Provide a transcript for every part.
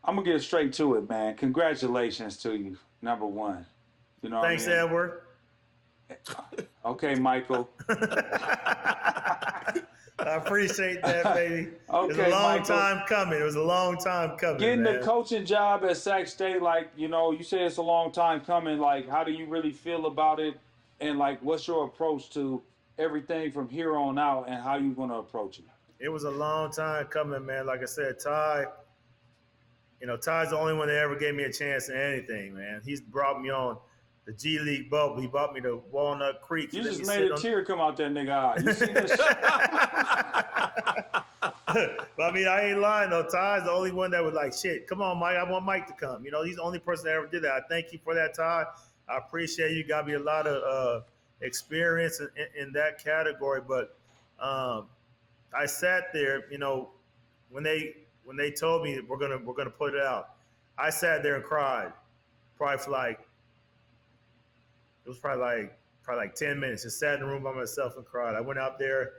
I'm gonna get straight to it, man. Congratulations to you, number one. You know what I Thanks, mean? Edward. Okay, Michael. I appreciate that, baby. It's a Okay, long Michael. time coming. It was a long time coming, Getting the man. coaching job at Sac State, like, you said it's a long time coming. Like, how do you really feel about it? And like, what's your approach to everything from here on out, and how you gonna approach it? It was a long time coming, man. Like I said, Ty's the only one that ever gave me a chance in anything, man. He's brought me on the G League bubble. He brought me to Walnut Creek. You just made a tear come out that nigga eye. You seen this? But I mean, I ain't lying though. Ty's the only one that was like, shit, come on, Mike. I want Mike to come. He's the only person that ever did that. I thank you for that, Ty. I appreciate you. Got me a lot of experience in that category. But I sat there, when they told me we're gonna put it out, I sat there and cried, probably for probably like 10 minutes. Just sat in the room by myself and cried. I went out there,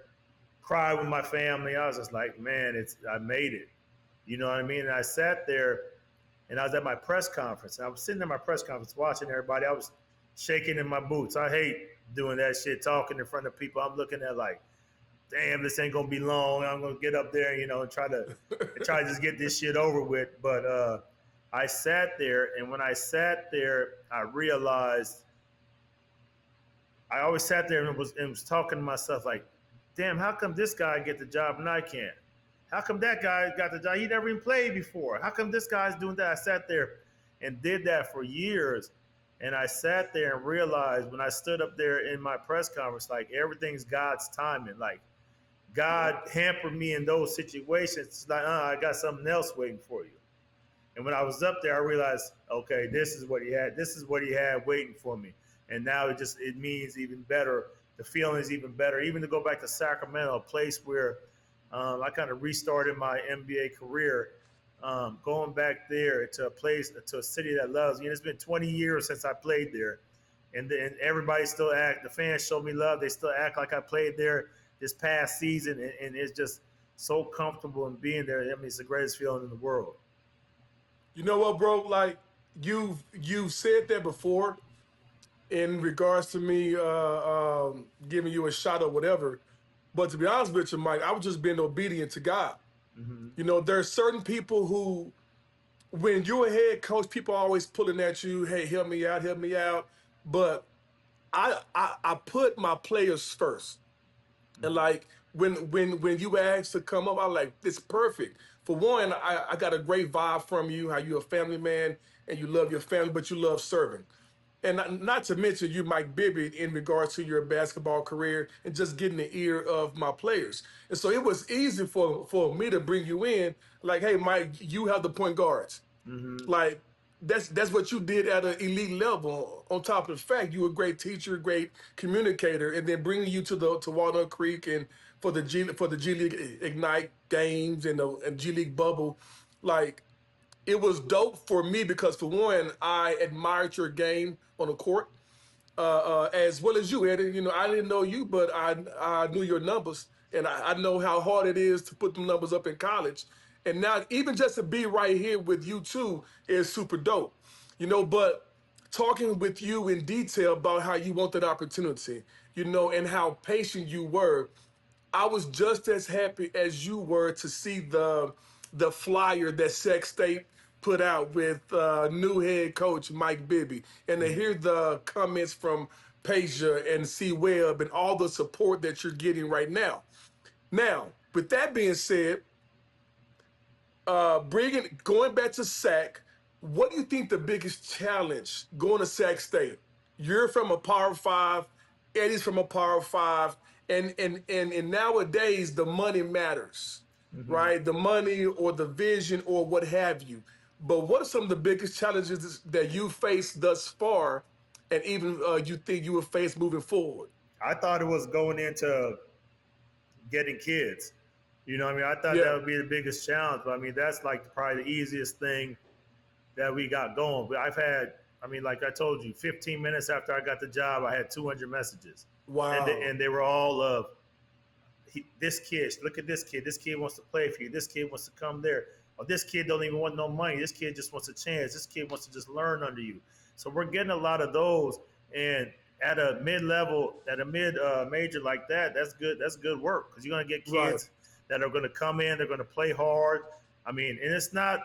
cried with my family. I was just like, man, I made it. You know what I mean? And I sat there, and I was at my press conference. And I was sitting at my press conference watching everybody. I was shaking in my boots. I hate doing that shit, talking in front of people. I'm looking at like, damn, this ain't gonna be long. I'm gonna get up there, and try to just get this shit over with. But I sat there, and when I sat there, I realized I always sat there and was talking to myself like, damn, how come this guy get the job and I can't? How come that guy got the job? He never even played before. How come this guy's doing that? I sat there and did that for years. And I sat there and realized when I stood up there in my press conference, like everything's God's timing. Like God hampered me in those situations. It's like, I got something else waiting for you. And when I was up there, I realized, okay, this is what he had. This is what he had waiting for me. And now it means even better. The feeling is even better. Even to go back to Sacramento, a place where I kind of restarted my NBA career, going back there to a city that loves me. And it's been 20 years since I played there. And everybody still the fans show me love. They still act like I played there this past season. And it's just so comfortable in being there. I mean, it's the greatest feeling in the world. You know what, bro? Like you've said that before in regards to me giving you a shot or whatever. But to be honest with you, Mike, I was just being obedient to God. Mm-hmm. There are certain people who, when you're a head coach, people are always pulling at you, hey, help me out, help me out. But I put my players first. And like when you asked to come up, I was like, it's perfect. For one, I got a great vibe from you, how you're a family man and you love your family, but you love serving. And not to mention you, Mike Bibby, in regards to your basketball career and just getting the ear of my players. And so it was easy for me to bring you in, like, hey, Mike, you have the point guards. Mm-hmm. Like, that's what you did at an elite level. On top of the fact you were a great teacher, great communicator, and then bringing you to Walnut Creek and for the G League Ignite games and the G League bubble, like it was dope for me because for one, I admired your game on the court, as well as you, Eddie. I didn't know you, but I knew your numbers, and I know how hard it is to put them numbers up in college. And now, even just to be right here with you too is super dope, But talking with you in detail about how you want that opportunity, and how patient you were, I was just as happy as you were to see the flyer that Sac State put out with new head coach Mike Bibby, and to hear the comments from Peja and C Webb and all the support that you're getting right now. Now, with that being said, going back to Sac, what do you think the biggest challenge going to Sac State? You're from a Power Five, Eddie's from a Power Five, and nowadays the money matters, Mm-hmm. right? The money or the vision or what have you. But what are some of the biggest challenges that you faced thus far, and even you think you will face moving forward? I thought it was going into getting kids. I mean, I thought Yeah. that would be the biggest challenge. But I mean, that's like probably the easiest thing that we got going. But I've had, I mean, like I told you, 15 minutes after I got the job, I had 200 messages. Wow. And they were all of, this kid, look at this kid. This kid wants to play for you. This kid wants to come there. or this kid don't even want no money. This kid just wants a chance. This kid wants to just learn under you. So we're getting a lot of those. And at a mid-level, at a mid-major like that, that's good. That's good work, because you're going to get kids that are going to come in. They're going to play hard. I mean, and it's not.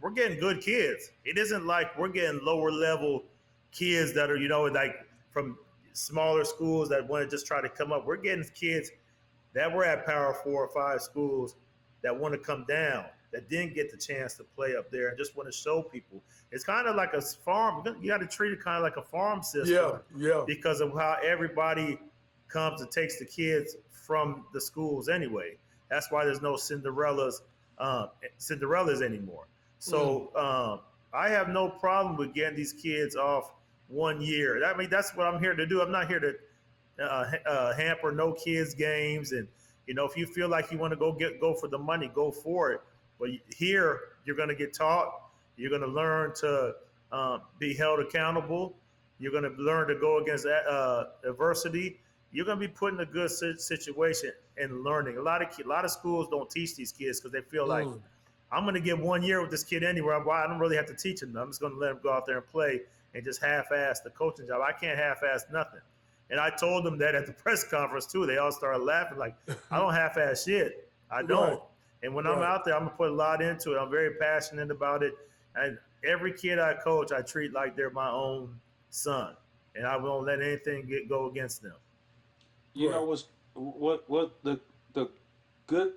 We're getting good kids. It isn't like we're getting lower-level kids that are, like from smaller schools that want to just try to come up. We're getting kids that were at Power 4 or 5 schools that want to come down, that didn't get the chance to play up there and just want to show people. It's kind of like a farm. You got to treat it kind of like a farm system. Because of how everybody comes and takes the kids from the schools anyway. That's why there's no Cinderellas anymore. So I have no problem with getting these kids off 1 year. I mean, that's what I'm here to do. I'm not here to hamper no kids' games. And, if you feel like you want to go for the money, go for it. But here, you're going to get taught. You're going to learn to be held accountable. You're going to learn to go against adversity. You're going to be put in a good situation and learning. A lot of schools don't teach these kids because they feel like, I'm going to get 1 year with this kid anywhere. I don't really have to teach him. I'm just going to let him go out there and play and just half-ass the coaching job. I can't half-ass nothing. And I told them that at the press conference, too. They all started laughing like, I don't half-ass shit. I don't. Right. And when I'm out there, I'm going to put a lot into it. I'm very passionate about it. And every kid I coach, I treat like they're my own son. And I won't let anything go against them. You know what the good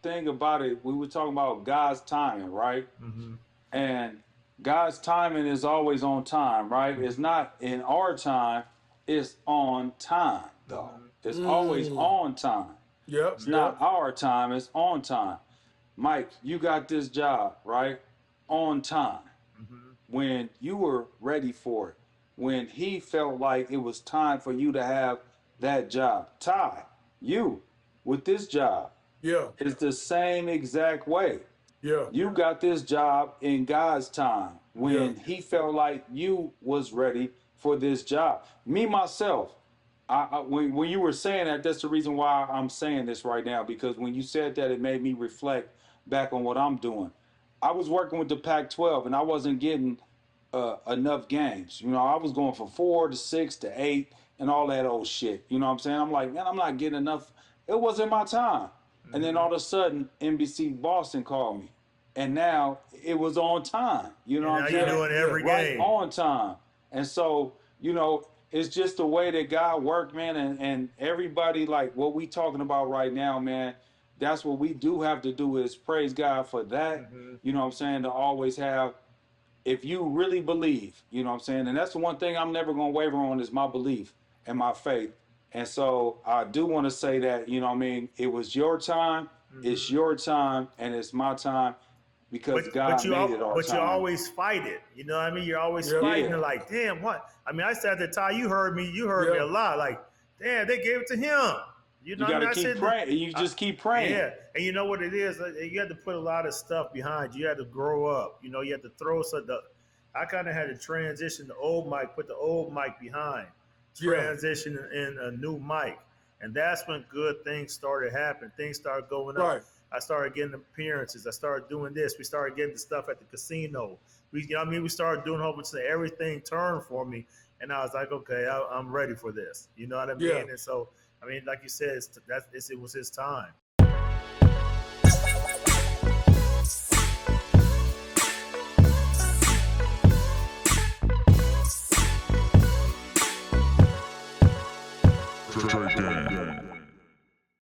thing about it, we were talking about God's timing, right? Mm-hmm. And God's timing is always on time, right? Mm-hmm. It's not in our time, it's on time, though. It's always on time. It's not our time, it's on time. Mike, you got this job, right? On time. Mm-hmm. When you were ready for it. When he felt like it was time for you to have that job. Ty, you with this job. It's the same exact way. You got this job in God's time when he felt like you was ready for this job. Me, myself, when you were saying that, that's the reason why I'm saying this right now, because when you said that, it made me reflect back on what I'm doing. I was working with the Pac-12 and I wasn't getting enough games. I was going from 4 to 6 to 8 and all that old shit. You know what I'm saying? I'm like, man, I'm not getting enough. It wasn't my time. Mm-hmm. And then all of a sudden, NBC Boston called me. And now it was on time. You know what I'm saying? You're doing every game. Right on time. And so, it's just the way that God worked, man. And everybody, like what we talking about right now, man, that's what we do have to do is praise God for that. Mm-hmm. You know what I'm saying? To always have, if you really believe, you know what I'm saying? And that's the one thing I'm never going to waver on is my belief and my faith. And so I do want to say that, it was your time, it's your time, and it's my time because God made it our time. But you always fight it. You know what I mean? You're always fighting it like, damn, what? I mean, I said that, Ty, you heard me a lot. Like, damn, they gave it to him. You got to keep praying. You just keep praying. Yeah, and you know what it is? You had to put a lot of stuff behind you. You had to grow up. You had to throw I kind of had to transition the old mic, put the old mic behind, transition in a new mic. And that's when good things started happening. Things started going up. I started getting appearances. I started doing this. We started getting the stuff at the casino. We started doing a whole bunch of everything turned for me. And I was like, okay, I'm ready for this. You know what I mean? And so, like you said, it was his time. Trey Gang.